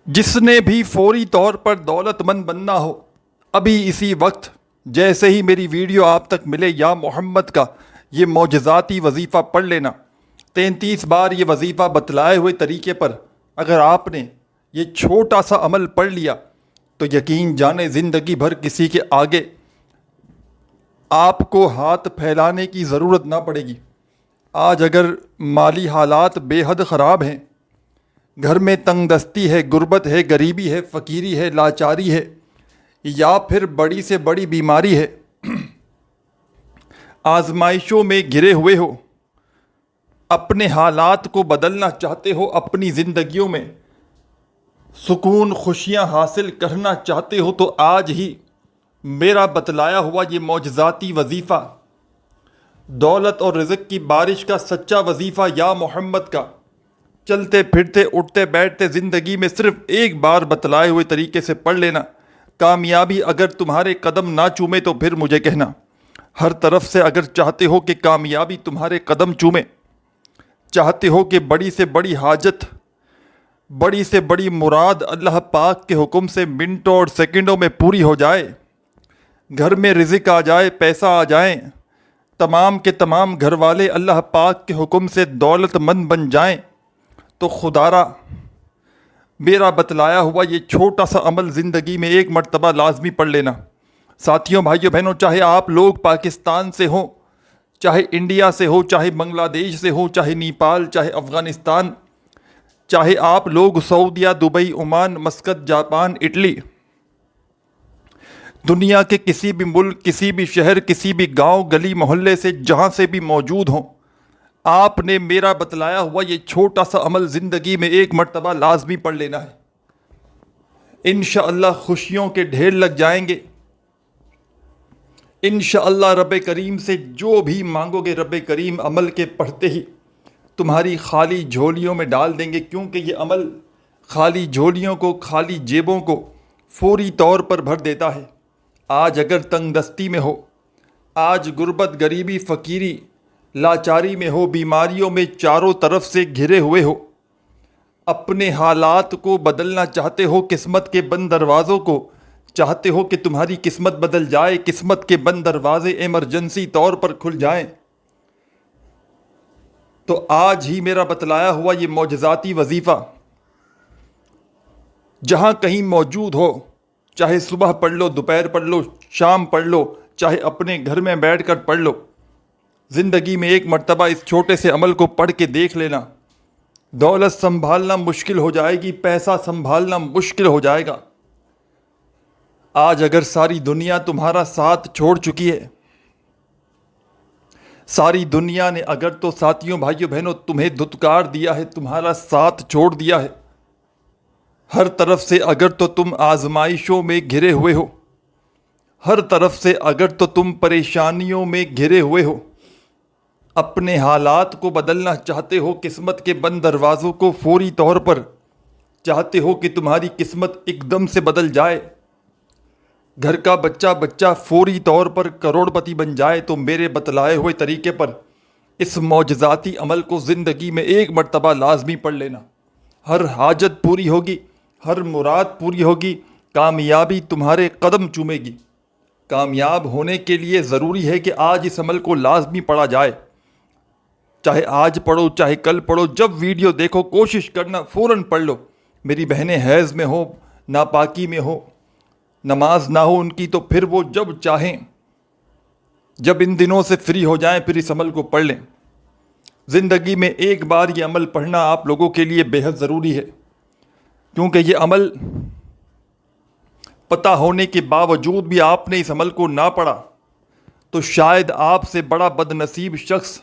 جس نے بھی فوری طور پر دولت مند بننا ہو، ابھی اسی وقت جیسے ہی میری ویڈیو آپ تک ملے یا محمد کا یہ معجزاتی وظیفہ پڑھ لینا۔ 33 بار یہ وظیفہ بتلائے ہوئے طریقے پر اگر آپ نے یہ چھوٹا سا عمل پڑھ لیا تو یقین جانے زندگی بھر کسی کے آگے آپ کو ہاتھ پھیلانے کی ضرورت نہ پڑے گی۔ آج اگر مالی حالات بے حد خراب ہیں، گھر میں تنگ دستی ہے، غربت ہے، غریبی ہے، فقیری ہے، لاچاری ہے، یا پھر بڑی سے بڑی بیماری ہے، آزمائشوں میں گھرے ہوئے ہو، اپنے حالات کو بدلنا چاہتے ہو، اپنی زندگیوں میں سکون خوشیاں حاصل کرنا چاہتے ہو، تو آج ہی میرا بتلایا ہوا یہ معجزاتی وظیفہ، دولت اور رزق کی بارش کا سچا وظیفہ یا محمد کا، چلتے پھرتے اٹھتے بیٹھتے زندگی میں صرف ایک بار بتلائے ہوئے طریقے سے پڑھ لینا۔ کامیابی اگر تمہارے قدم نہ چومے تو پھر مجھے کہنا۔ ہر طرف سے اگر چاہتے ہو کہ کامیابی تمہارے قدم چومے، چاہتے ہو کہ بڑی سے بڑی حاجت، بڑی سے بڑی مراد اللہ پاک کے حکم سے منٹوں اور سیکنڈوں میں پوری ہو جائے، گھر میں رزق آ جائے، پیسہ آ جائیں، تمام کے تمام گھر والے اللہ پاک کے حکم سے دولت مند بن جائیں، تو خدارا میرا بتلایا ہوا یہ چھوٹا سا عمل زندگی میں ایک مرتبہ لازمی پڑھ لینا۔ ساتھیوں، بھائیوں، بہنوں، چاہے آپ لوگ پاکستان سے ہوں، چاہے انڈیا سے ہو، چاہے بنگلہ دیش سے ہو، چاہے نیپال، چاہے افغانستان، چاہے آپ لوگ سعودیہ، Dubai, Oman, Muscat, Japan, Italy, دنیا کے کسی بھی ملک، کسی بھی شہر، کسی بھی گاؤں، گلی محلے سے جہاں سے بھی موجود ہوں، آپ نے میرا بتلایا ہوا یہ چھوٹا سا عمل زندگی میں ایک مرتبہ لازمی پڑھ لینا ہے۔ انشاءاللہ خوشیوں کے ڈھیر لگ جائیں گے۔ انشاءاللہ رب کریم سے جو بھی مانگو گے رب کریم عمل کے پڑھتے ہی تمہاری خالی جھولیوں میں ڈال دیں گے، کیونکہ یہ عمل خالی جھولیوں کو، خالی جیبوں کو فوری طور پر بھر دیتا ہے۔ آج اگر تنگ دستی میں ہو، آج غربت، غریبی، فقیری، لاچاری میں ہو، بیماریوں میں چاروں طرف سے گھرے ہوئے ہو، اپنے حالات کو بدلنا چاہتے ہو، قسمت کے بند دروازوں کو چاہتے ہو کہ تمہاری قسمت بدل جائے، قسمت کے بند دروازے ایمرجنسی طور پر کھل جائیں، تو آج ہی میرا بتلایا ہوا یہ معجزاتی وظیفہ جہاں کہیں موجود ہو، چاہے صبح پڑھ لو، دوپہر پڑھ لو، شام پڑھ لو، چاہے اپنے گھر میں بیٹھ کر پڑھ لو، زندگی میں ایک مرتبہ اس چھوٹے سے عمل کو پڑھ کے دیکھ لینا۔ دولت سنبھالنا مشکل ہو جائے گی، پیسہ سنبھالنا مشکل ہو جائے گا۔ آج اگر ساری دنیا تمہارا ساتھ چھوڑ چکی ہے، ساری دنیا نے اگر تو ساتھیوں، بھائیوں، بہنوں تمہیں دھتکار دیا ہے، تمہارا ساتھ چھوڑ دیا ہے، ہر طرف سے اگر تو تم آزمائشوں میں گھرے ہوئے ہو، ہر طرف سے اگر تو تم پریشانیوں میں گھرے ہوئے ہو، اپنے حالات کو بدلنا چاہتے ہو، قسمت کے بند دروازوں کو فوری طور پر چاہتے ہو کہ تمہاری قسمت ایک دم سے بدل جائے، گھر کا بچہ فوری طور پر کروڑ پتی بن جائے، تو میرے بتلائے ہوئے طریقے پر اس معجزاتی عمل کو زندگی میں ایک مرتبہ لازمی پڑھ لینا۔ ہر حاجت پوری ہوگی، ہر مراد پوری ہوگی، کامیابی تمہارے قدم چومے گی۔ کامیاب ہونے کے لیے ضروری ہے کہ آج اس عمل کو لازمی پڑھا جائے، چاہے آج پڑھو، چاہے کل پڑھو، جب ویڈیو دیکھو کوشش کرنا فوراً پڑھ لو۔ میری بہنیں حیض میں ہو، ناپاکی میں ہو، نماز نہ ہو ان کی، تو پھر وہ جب چاہیں، جب ان دنوں سے فری ہو جائیں، پھر اس عمل کو پڑھ لیں۔ زندگی میں ایک بار یہ عمل پڑھنا آپ لوگوں کے لیے بے حد ضروری ہے، کیونکہ یہ عمل پتہ ہونے کے باوجود بھی آپ نے اس عمل کو نہ پڑھا تو شاید آپ سے بڑا بد نصیب شخص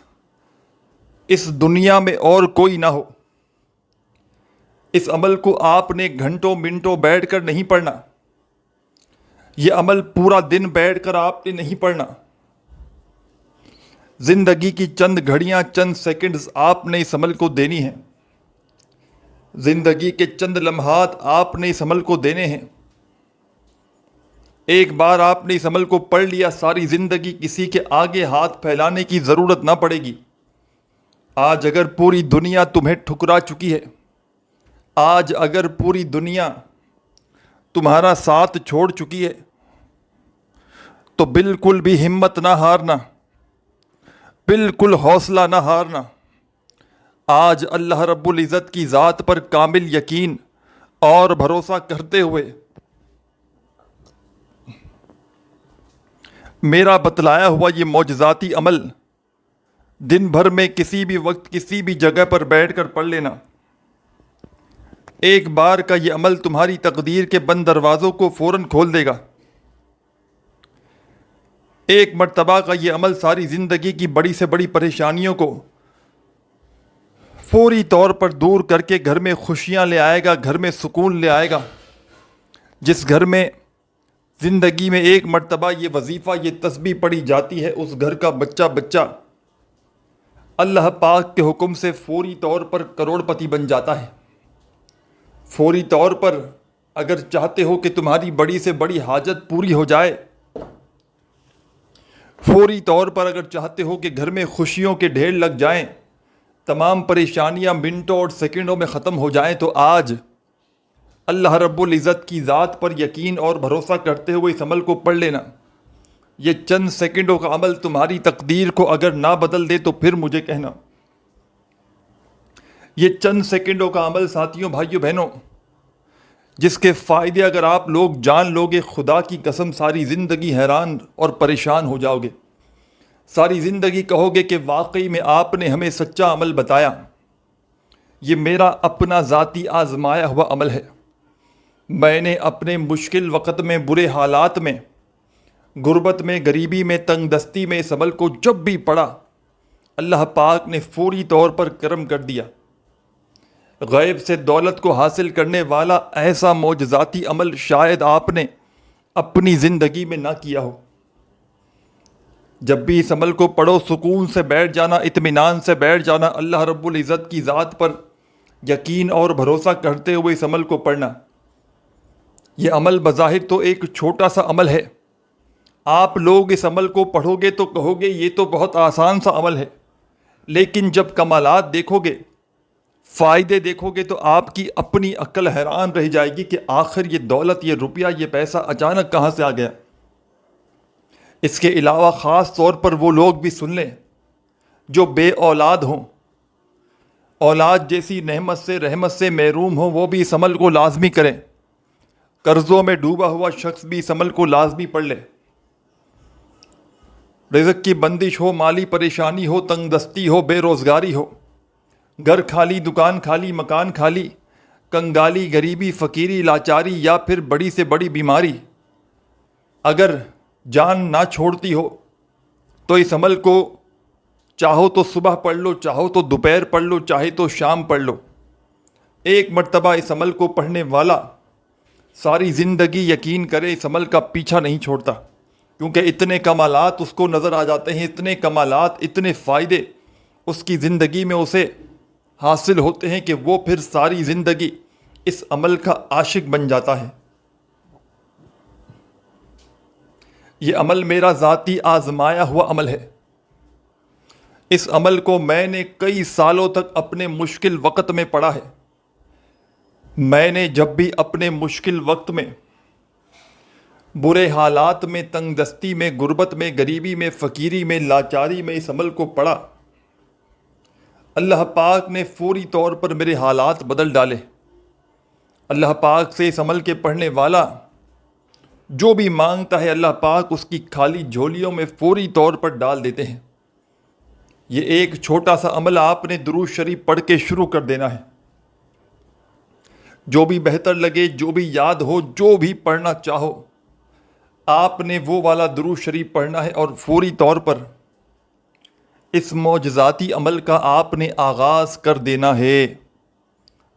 اس دنیا میں اور کوئی نہ ہو۔ اس عمل کو آپ نے گھنٹوں منٹوں بیٹھ کر نہیں پڑھنا، یہ عمل پورا دن بیٹھ کر آپ نے نہیں پڑھنا۔ زندگی کی چند گھڑیاں، چند سیکنڈز آپ نے اس عمل کو دینی ہیں، زندگی کے چند لمحات آپ نے اس عمل کو دینے ہیں۔ ایک بار آپ نے اس عمل کو پڑھ لیا، ساری زندگی کسی کے آگے ہاتھ پھیلانے کی ضرورت نہ پڑے گی۔ آج اگر پوری دنیا تمہیں ٹھکرا چکی ہے، آج اگر پوری دنیا تمہارا ساتھ چھوڑ چکی ہے تو بالکل بھی ہمت نہ ہارنا، بالکل حوصلہ نہ ہارنا۔ آج اللہ رب العزت کی ذات پر کامل یقین اور بھروسہ کرتے ہوئے میرا بتلایا ہوا یہ معجزاتی عمل دن بھر میں کسی بھی وقت کسی بھی جگہ پر بیٹھ کر پڑھ لینا۔ ایک بار کا یہ عمل تمہاری تقدیر کے بند دروازوں کو فوراً کھول دے گا۔ ایک مرتبہ کا یہ عمل ساری زندگی کی بڑی سے بڑی پریشانیوں کو فوری طور پر دور کر کے گھر میں خوشیاں لے آئے گا، گھر میں سکون لے آئے گا۔ جس گھر میں زندگی میں ایک مرتبہ یہ وظیفہ یہ تسبیح پڑھی جاتی ہے، اس گھر کا بچہ بچہ اللہ پاک کے حکم سے فوری طور پر کروڑ پتی بن جاتا ہے۔ فوری طور پر اگر چاہتے ہو کہ تمہاری بڑی سے بڑی حاجت پوری ہو جائے، فوری طور پر اگر چاہتے ہو کہ گھر میں خوشیوں کے ڈھیر لگ جائیں، تمام پریشانیاں منٹوں اور سیکنڈوں میں ختم ہو جائیں، تو آج اللہ رب العزت کی ذات پر یقین اور بھروسہ کرتے ہوئے اس عمل کو پڑھ لینا۔ یہ چند سیکنڈوں کا عمل تمہاری تقدیر کو اگر نہ بدل دے تو پھر مجھے کہنا۔ یہ چند سیکنڈوں کا عمل ساتھیوں، بھائیوں، بہنوں، جس کے فائدے اگر آپ لوگ جان لوگے، خدا کی قسم ساری زندگی حیران اور پریشان ہو جاؤ گے۔ ساری زندگی کہو گے کہ واقعی میں آپ نے ہمیں سچا عمل بتایا، یہ میرا اپنا ذاتی آزمایا ہوا عمل ہے۔ میں نے اپنے مشکل وقت میں، برے حالات میں، غربت میں، غریبی میں، تنگ دستی میں اس عمل کو جب بھی پڑھا، اللہ پاک نے فوری طور پر کرم کر دیا۔ غیب سے دولت کو حاصل کرنے والا ایسا معجزاتی عمل شاید آپ نے اپنی زندگی میں نہ کیا ہو۔ جب بھی اس عمل کو پڑھو، سکون سے بیٹھ جانا، اطمینان سے بیٹھ جانا، اللہ رب العزت کی ذات پر یقین اور بھروسہ کرتے ہوئے اس عمل کو پڑھنا۔ یہ عمل بظاہر تو ایک چھوٹا سا عمل ہے، آپ لوگ اس عمل کو پڑھو گے تو کہو گے یہ تو بہت آسان سا عمل ہے، لیکن جب کمالات دیکھو گے، فائدے دیکھو گے تو آپ کی اپنی عقل حیران رہ جائے گی کہ آخر یہ دولت، یہ روپیہ، یہ پیسہ اچانک کہاں سے آ گیا۔ اس کے علاوہ خاص طور پر وہ لوگ بھی سن لیں جو بے اولاد ہوں، اولاد جیسی نعمت سے، رحمت سے محروم ہوں، وہ بھی اس عمل کو لازمی کریں۔ قرضوں میں ڈوبا ہوا شخص بھی اس عمل کو لازمی پڑھ لے۔ رزق کی بندش ہو، مالی پریشانی ہو، تنگ دستی ہو، بے روزگاری ہو، گھر خالی، دکان خالی، مکان خالی، کنگالی، غریبی، فقیری، لاچاری یا پھر بڑی سے بڑی بیماری اگر جان نہ چھوڑتی ہو تو اس عمل کو چاہو تو صبح پڑھ لو، چاہو تو دوپہر پڑھ لو، چاہے تو شام پڑھ لو۔ ایک مرتبہ اس عمل کو پڑھنے والا ساری زندگی یقین کرے اس عمل کا پیچھا نہیں چھوڑتا، کیونکہ اتنے کمالات اس کو نظر آ جاتے ہیں، اتنے کمالات، اتنے فائدے اس کی زندگی میں اسے حاصل ہوتے ہیں کہ وہ پھر ساری زندگی اس عمل کا عاشق بن جاتا ہے۔ یہ عمل میرا ذاتی آزمایا ہوا عمل ہے۔ اس عمل کو میں نے کئی سالوں تک اپنے مشکل وقت میں پڑھا ہے۔ میں نے جب بھی اپنے مشکل وقت میں، برے حالات میں، تنگ دستی میں، غربت میں، غریبی میں، فقیری میں، لاچاری میں اس عمل کو پڑھا، اللہ پاک نے فوری طور پر میرے حالات بدل ڈالے۔ اللہ پاک سے اس عمل کے پڑھنے والا جو بھی مانگتا ہے، اللہ پاک اس کی خالی جھولیوں میں فوری طور پر ڈال دیتے ہیں۔ یہ ایک چھوٹا سا عمل آپ نے درود شریف پڑھ کے شروع کر دینا ہے۔ جو بھی بہتر لگے، جو بھی یاد ہو، جو بھی پڑھنا چاہو، آپ نے وہ والا درود شریف پڑھنا ہے اور فوری طور پر اس معجزاتی عمل کا آپ نے آغاز کر دینا ہے۔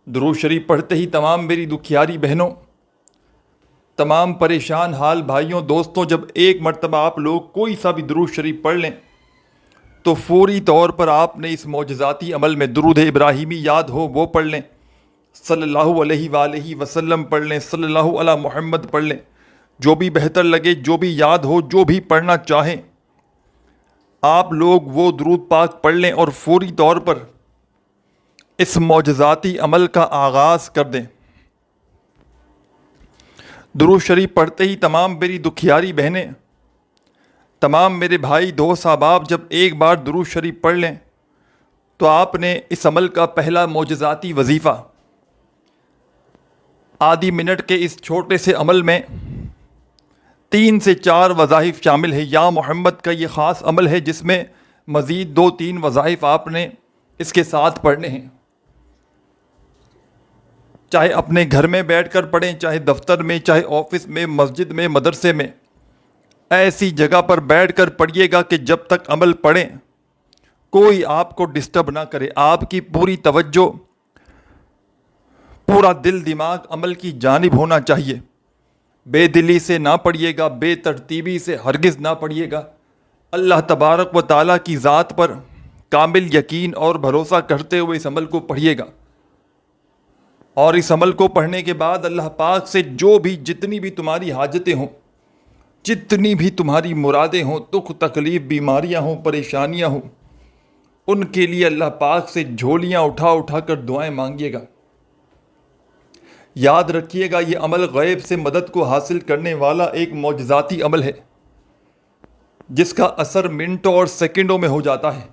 درود شریف پڑھتے ہی تمام میری دکھیاری بہنوں، تمام پریشان حال بھائیوں، دوستوں، جب ایک مرتبہ آپ لوگ کوئی سا بھی درود شریف پڑھ لیں تو فوری طور پر آپ نے اس معجزاتی عمل میں درود ابراہیمی یاد ہو وہ پڑھ لیں، صلی اللہ علیہ وآلہ وسلم پڑھ لیں، صلی اللہ علی محمد پڑھ لیں، جو بھی بہتر لگے، جو بھی یاد ہو، جو بھی پڑھنا چاہیں آپ لوگ وہ درود پاک پڑھ لیں اور فوری طور پر اس معجزاتی عمل کا آغاز کر دیں۔ درود شریف پڑھتے ہی تمام میری دکھیاری بہنیں، تمام میرے بھائی دوست احباب جب ایک بار درود شریف پڑھ لیں تو آپ نے اس عمل کا پہلا معجزاتی وظیفہ، آدھی منٹ کے اس چھوٹے سے عمل میں 3 سے 4 وظائف شامل ہے۔ یا محمد کا یہ خاص عمل ہے جس میں مزید 2-3 وظائف آپ نے اس کے ساتھ پڑھنے ہیں، چاہے اپنے گھر میں بیٹھ کر پڑھیں، چاہے دفتر میں، چاہے آفس میں، مسجد میں، مدرسے میں، ایسی جگہ پر بیٹھ کر پڑھیے گا کہ جب تک عمل پڑھیں کوئی آپ کو ڈسٹرب نہ کرے، آپ کی پوری توجہ، پورا دل دماغ عمل کی جانب ہونا چاہیے۔ بے دلی سے نہ پڑھیے گا، بے ترتیبی سے ہرگز نہ پڑھیے گا، اللہ تبارک و تعالیٰ کی ذات پر کامل یقین اور بھروسہ کرتے ہوئے اس عمل کو پڑھیے گا۔ اور اس عمل کو پڑھنے کے بعد اللہ پاک سے جو بھی جتنی بھی تمہاری حاجتیں ہوں، جتنی بھی تمہاری مرادیں ہوں، دکھ تکلیف، بیماریاں ہوں، پریشانیاں ہوں، ان کے لیے اللہ پاک سے جھولیاں اٹھا اٹھا کر دعائیں مانگیے گا۔ یاد رکھیے گا یہ عمل غیب سے مدد کو حاصل کرنے والا ایک معجزاتی عمل ہے جس کا اثر منٹوں اور سیکنڈوں میں ہو جاتا ہے۔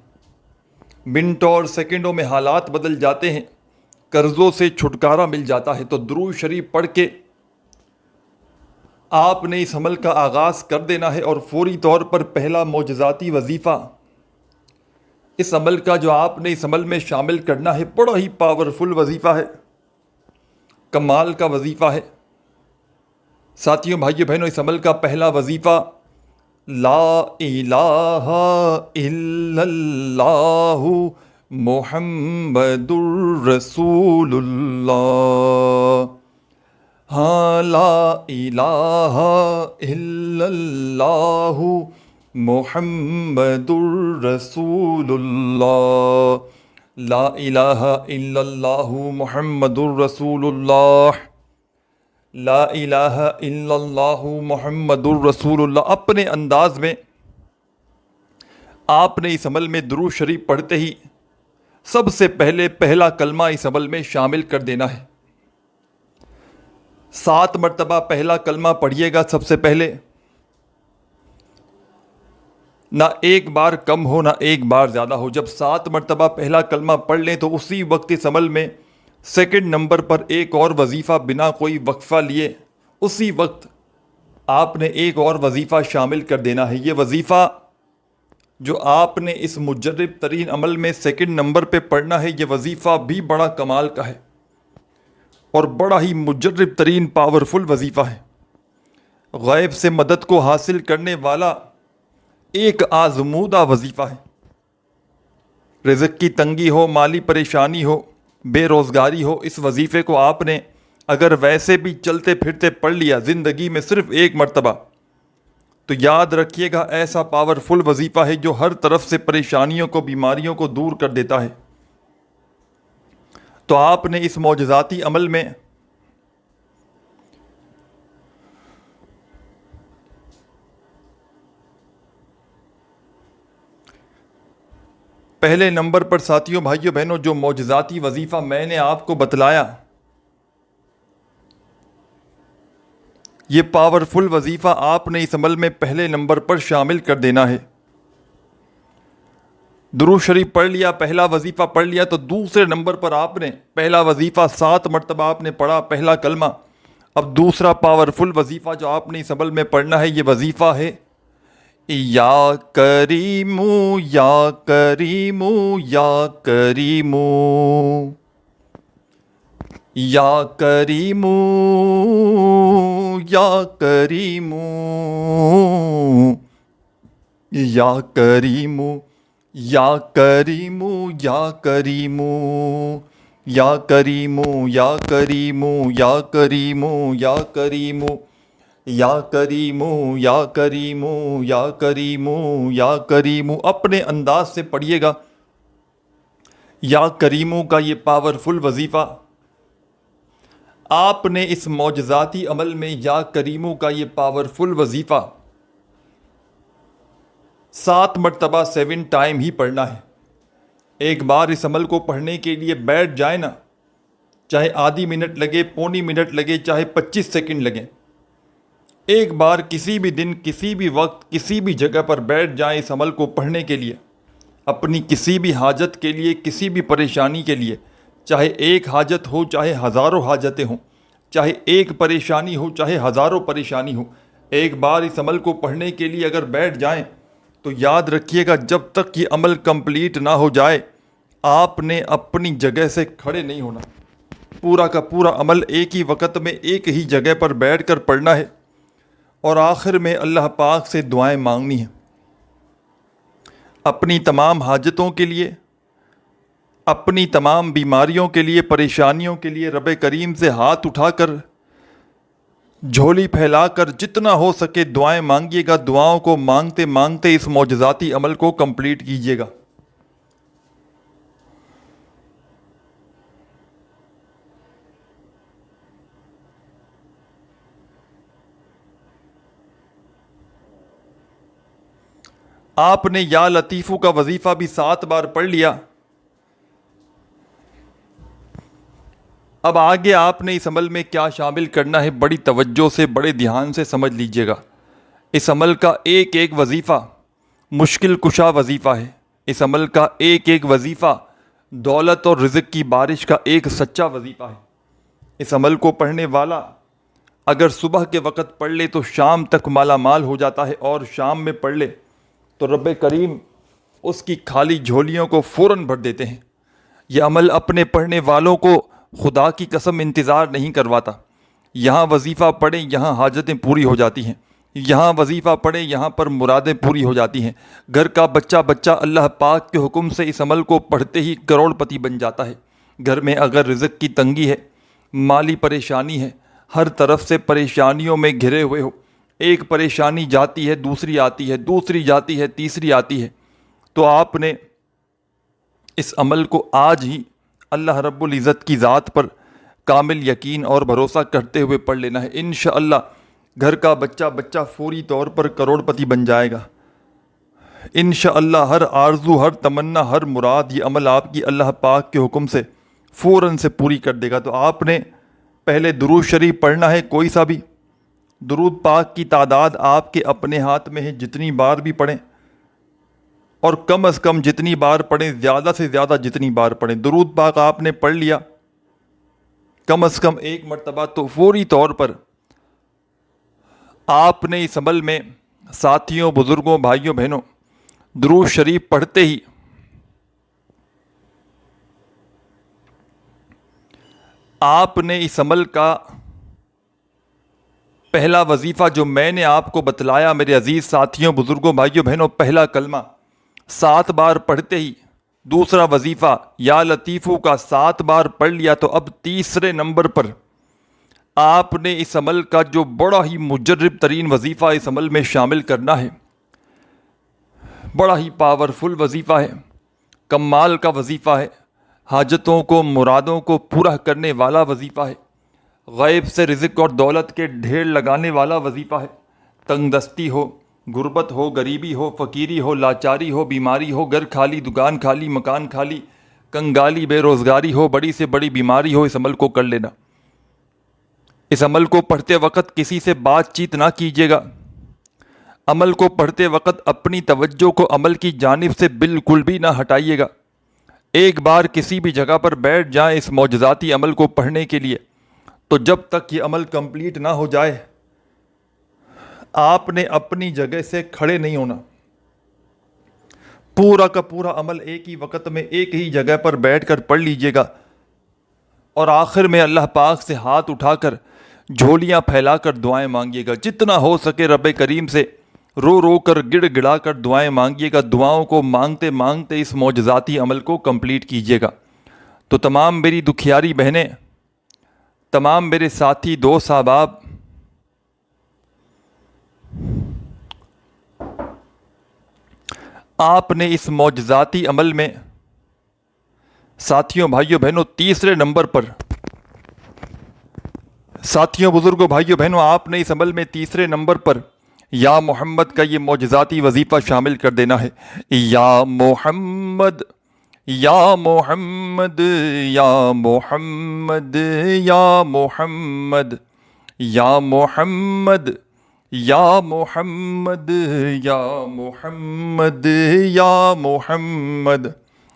منٹوں اور سیکنڈوں میں حالات بدل جاتے ہیں، قرضوں سے چھٹکارا مل جاتا ہے۔ تو درود شریف پڑھ کے آپ نے اس عمل کا آغاز کر دینا ہے، اور فوری طور پر پہلا معجزاتی وظیفہ اس عمل کا جو آپ نے اس عمل میں شامل کرنا ہے، بڑا ہی پاورفل وظیفہ ہے، کمال کا وظیفہ ہے۔ ساتھیوں، بھائیو بہنوں، اس عمل کا پہلا وظیفہ لا الہ الا اللہ محمد الرسول اللہ۔ ہاں، لا الہ الا اللہ محمد الرسول اللہ، لا الہ الا اللہ محمد الرسول اللہ، لا الہ الا اللہ محمد الرسول اللہ۔ اپنے انداز میں آپ نے اس عمل میں درود شریف پڑھتے ہی سب سے پہلے پہلا کلمہ اس عمل میں شامل کر دینا ہے۔ 7 مرتبہ پہلا کلمہ پڑھیے گا سب سے پہلے، نہ ایک بار کم ہو نہ ایک بار زیادہ ہو۔ جب 7 مرتبہ پہلا کلمہ پڑھ لیں تو اسی وقت اس عمل میں سیکنڈ نمبر پر ایک اور وظیفہ بنا کوئی وقفہ لیے اسی وقت آپ نے ایک اور وظیفہ شامل کر دینا ہے۔ یہ وظیفہ جو آپ نے اس مجرب ترین عمل میں سیکنڈ نمبر پہ پڑھنا ہے، یہ وظیفہ بھی بڑا کمال کا ہے اور بڑا ہی مجرب ترین پاورفل وظیفہ ہے۔ غیب سے مدد کو حاصل کرنے والا ایک آزمودہ وظیفہ ہے۔ رزق کی تنگی ہو، مالی پریشانی ہو، بے روزگاری ہو، اس وظیفے کو آپ نے اگر ویسے بھی چلتے پھرتے پڑھ لیا زندگی میں صرف ایک مرتبہ، تو یاد رکھیے گا ایسا پاورفل وظیفہ ہے جو ہر طرف سے پریشانیوں کو، بیماریوں کو دور کر دیتا ہے۔ تو آپ نے اس معجزاتی عمل میں پہلے نمبر پر ساتھیوں، بھائیوں بہنوں، جو معجزاتی وظیفہ میں نے آپ کو بتلایا، یہ پاورفل وظیفہ آپ نے اس عمل میں پہلے نمبر پر شامل کر دینا ہے۔ درود شریف پڑھ لیا، پہلا وظیفہ پڑھ لیا، تو دوسرے نمبر پر آپ نے پہلا وظیفہ 7 مرتبہ آپ نے پڑھا، پہلا کلمہ۔ اب دوسرا پاورفل وظیفہ جو آپ نے اس عمل میں پڑھنا ہے، یہ وظیفہ ہے یا کریم یا کریم یا کریم یا کریم یا کریم یا کریم یا کریم یا کریم یا کریم یا کریم یا کریم یا کریم یا کریم یا کریم یا کریم یا کریم۔ اپنے انداز سے پڑھیے گا یا کریموں کا یہ پاورفل وظیفہ۔ آپ نے اس معجزاتی عمل میں یا کریموں کا یہ پاورفل وظیفہ 7 مرتبہ 7 ٹائم ہی پڑھنا ہے۔ ایک بار اس عمل کو پڑھنے کے لیے بیٹھ جائیں نا، چاہے آدھی منٹ لگے، پونی منٹ لگے، چاہے 25 سیکنڈ لگیں، ایک بار کسی بھی دن، کسی بھی وقت، کسی بھی جگہ پر بیٹھ جائیں اس عمل کو پڑھنے کے لیے، اپنی کسی بھی حاجت کے لیے، کسی بھی پریشانی کے لیے، چاہے ایک حاجت ہو، چاہے ہزاروں حاجتیں ہوں، چاہے ایک پریشانی ہو، چاہے ہزاروں پریشانی ہو، ایک بار اس عمل کو پڑھنے کے لیے اگر بیٹھ جائیں تو یاد رکھیے گا جب تک یہ عمل کمپلیٹ نہ ہو جائے آپ نے اپنی جگہ سے کھڑے نہیں ہونا۔ پورا کا پورا عمل ایک ہی وقت میں ایک ہی جگہ پر بیٹھ کر پڑھنا ہے اور آخر میں اللہ پاک سے دعائیں مانگنی ہیں، اپنی تمام حاجتوں کے لیے، اپنی تمام بیماریوں کے لیے، پریشانیوں کے لیے رب کریم سے ہاتھ اٹھا کر، جھولی پھیلا کر جتنا ہو سکے دعائیں مانگیے گا۔ دعاؤں کو مانگتے مانگتے اس معجزاتی عمل کو کمپلیٹ کیجیے گا۔ آپ نے یا لطیفو کا وظیفہ بھی 7 بار پڑھ لیا، اب آگے آپ نے اس عمل میں کیا شامل کرنا ہے بڑی توجہ سے، بڑے دھیان سے سمجھ لیجئے گا۔ اس عمل کا ایک ایک وظیفہ مشکل کشا وظیفہ ہے، اس عمل کا ایک ایک وظیفہ دولت اور رزق کی بارش کا ایک سچا وظیفہ ہے۔ اس عمل کو پڑھنے والا اگر صبح کے وقت پڑھ لے تو شام تک مالا مال ہو جاتا ہے، اور شام میں پڑھ لے تو رب کریم اس کی خالی جھولیوں کو فوراً بھر دیتے ہیں۔ یہ عمل اپنے پڑھنے والوں کو خدا کی قسم انتظار نہیں کرواتا۔ یہاں وظیفہ پڑھیں یہاں حاجتیں پوری ہو جاتی ہیں، یہاں وظیفہ پڑھیں یہاں پر مرادیں پوری ہو جاتی ہیں۔ گھر کا بچہ اللہ پاک کے حکم سے اس عمل کو پڑھتے ہی کروڑ پتی بن جاتا ہے۔ گھر میں اگر رزق کی تنگی ہے، مالی پریشانی ہے، ہر طرف سے پریشانیوں میں گھرے ہوئے ہو، ایک پریشانی جاتی ہے دوسری آتی ہے، دوسری جاتی ہے تیسری آتی ہے، تو آپ نے اس عمل کو آج ہی اللہ رب العزت کی ذات پر کامل یقین اور بھروسہ کرتے ہوئے پڑھ لینا ہے۔ انشاءاللہ گھر کا بچہ فوری طور پر کروڑ پتی بن جائے گا۔ انشاءاللہ ہر آرزو، ہر تمنا، ہر مراد یہ عمل آپ کی اللہ پاک کے حکم سے فوراً سے پوری کر دے گا۔ تو آپ نے پہلے درود شریف پڑھنا ہے، کوئی سا بھی درود پاک کی تعداد آپ کے اپنے ہاتھ میں ہے، جتنی بار بھی پڑھیں، اور کم از کم جتنی بار پڑھیں، زیادہ سے زیادہ جتنی بار پڑھیں۔ درود پاک آپ نے پڑھ لیا کم از کم ایک مرتبہ، تو فوری طور پر آپ نے اس عمل میں ساتھیوں، بزرگوں، بھائیوں، بہنوں، درود شریف پڑھتے ہی آپ نے اس عمل کا پہلا وظیفہ جو میں نے آپ کو بتلایا میرے عزیز ساتھیوں، بزرگوں، بھائیوں، بہنوں، پہلا کلمہ 7 بار پڑھتے ہی دوسرا وظیفہ یا لطیفو کا 7 بار پڑھ لیا، تو اب تیسرے نمبر پر آپ نے اس عمل کا جو بڑا ہی مجرب ترین وظیفہ اس عمل میں شامل کرنا ہے، بڑا ہی پاورفل وظیفہ ہے، کمال کا وظیفہ ہے، حاجتوں کو، مرادوں کو پورا کرنے والا وظیفہ ہے، غیب سے رزق اور دولت کے ڈھیر لگانے والا وظیفہ ہے۔ تنگ دستی ہو، غربت ہو، غریبی ہو، فقیری ہو، لاچاری ہو، بیماری ہو، گھر خالی، دکان خالی، مکان خالی، کنگالی، بے روزگاری ہو، بڑی سے بڑی بیماری ہو، اس عمل کو کر لینا۔ اس عمل کو پڑھتے وقت کسی سے بات چیت نہ کیجیے گا۔ عمل کو پڑھتے وقت اپنی توجہ کو عمل کی جانب سے بالکل بھی نہ ہٹائیے گا۔ ایک بار کسی بھی جگہ پر بیٹھ جائیں اس معجزاتی عمل کو پڑھنے کے لیے، تو جب تک یہ عمل کمپلیٹ نہ ہو جائے آپ نے اپنی جگہ سے کھڑے نہیں ہونا۔ پورا کا پورا عمل ایک ہی وقت میں ایک ہی جگہ پر بیٹھ کر پڑھ لیجئے گا، اور آخر میں اللہ پاک سے ہاتھ اٹھا کر، جھولیاں پھیلا کر دعائیں مانگیے گا۔ جتنا ہو سکے رب کریم سے رو رو کر، گڑ گڑا کر دعائیں مانگیے گا۔ دعاؤں کو مانگتے مانگتے اس معجزاتی عمل کو کمپلیٹ کیجیے گا۔ تو تمام میری دکھیاری بہنیں، تمام میرے ساتھی، دوست، احباب، آپ نے اس معجزاتی عمل میں ساتھیوں، بھائیوں، بہنوں، تیسرے نمبر پر، ساتھیوں، بزرگوں، بھائیوں، بہنوں، آپ نے اس عمل میں تیسرے نمبر پر یا محمد کا یہ معجزاتی وظیفہ شامل کر دینا ہے۔ یا محمد یا محمد یا محمد یا محمد یا محمد یا محمد یا محمد یا محمد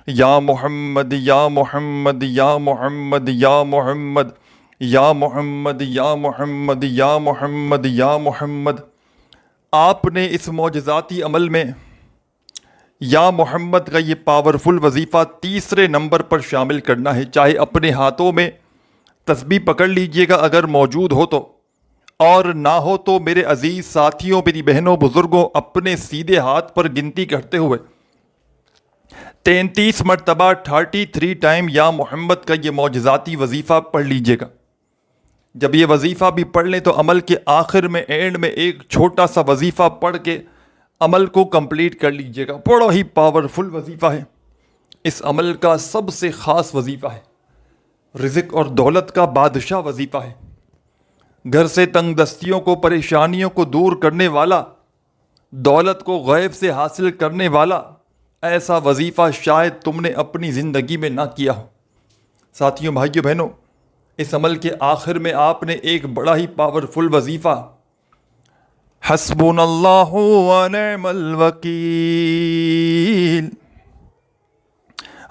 یا محمد یا محمد یا محمد یا محمد یا محمد یا محمد یا محمد یا محمد. آپ نے اس معجزاتی عمل میں یا محمد کا یہ پاورفل وظیفہ تیسرے نمبر پر شامل کرنا ہے. چاہے اپنے ہاتھوں میں تسبیح پکڑ لیجئے گا اگر موجود ہو تو، اور نہ ہو تو میرے عزیز ساتھیوں، میری بہنوں، بزرگوں، اپنے سیدھے ہاتھ پر گنتی کرتے ہوئے 33 مرتبہ 33 ٹائم یا محمد کا یہ معجزاتی وظیفہ پڑھ لیجئے گا. جب یہ وظیفہ بھی پڑھ لیں تو عمل کے آخر میں اینڈ میں ایک چھوٹا سا وظیفہ پڑھ کے عمل کو کمپلیٹ کر لیجئے گا. بڑا ہی پاورفل وظیفہ ہے. اس عمل کا سب سے خاص وظیفہ ہے. رزق اور دولت کا بادشاہ وظیفہ ہے. گھر سے تنگ دستیوں کو، پریشانیوں کو دور کرنے والا، دولت کو غیب سے حاصل کرنے والا ایسا وظیفہ شاید تم نے اپنی زندگی میں نہ کیا ہو. ساتھیوں، بھائیوں، بہنوں، اس عمل کے آخر میں آپ نے ایک بڑا ہی پاورفل وظیفہ حسبنا اللہ ونعم الوکیل،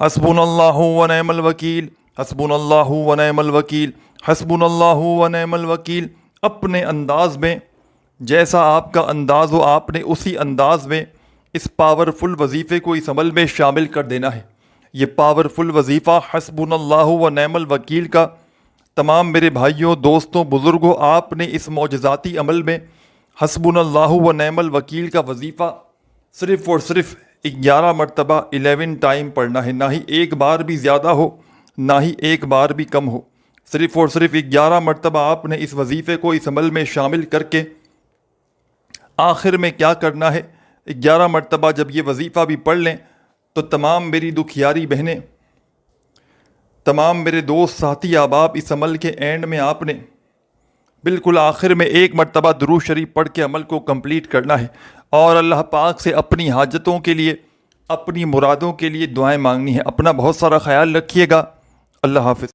حسبنا اللہ ونعم الوکیل، حسبنا اللہ ونعم الوکیل، حسبنا اللہ ونعم الوکیل. اپنے انداز میں جیسا آپ کا انداز ہو، آپ نے اسی انداز میں اس پاورفل وظیفے کو اس عمل میں شامل کر دینا ہے. یہ پاورفل وظیفہ حسبنا اللہ ونعم الوکیل کا تمام میرے بھائیوں، دوستوں، بزرگوں، آپ نے اس معجزاتی عمل میں حسبنا اللہ ونعم الوکیل کا وظیفہ صرف اور صرف 11 مرتبہ 11 ٹائم پڑھنا ہے. نہ ہی ایک بار بھی زیادہ ہو، نہ ہی ایک بار بھی کم ہو. صرف اور صرف 11 مرتبہ آپ نے اس وظیفے کو اس عمل میں شامل کر کے آخر میں کیا کرنا ہے، 11 مرتبہ جب یہ وظیفہ بھی پڑھ لیں تو تمام میری دکھیاری بہنیں، تمام میرے دوست، ساتھی، احباب، اس عمل کے اینڈ میں آپ نے بالکل آخر میں 1 مرتبہ درود شریف پڑھ کے عمل کو کمپلیٹ کرنا ہے اور اللہ پاک سے اپنی حاجتوں کے لیے، اپنی مرادوں کے لیے دعائیں مانگنی ہے. اپنا بہت سارا خیال رکھیے گا. اللہ حافظ.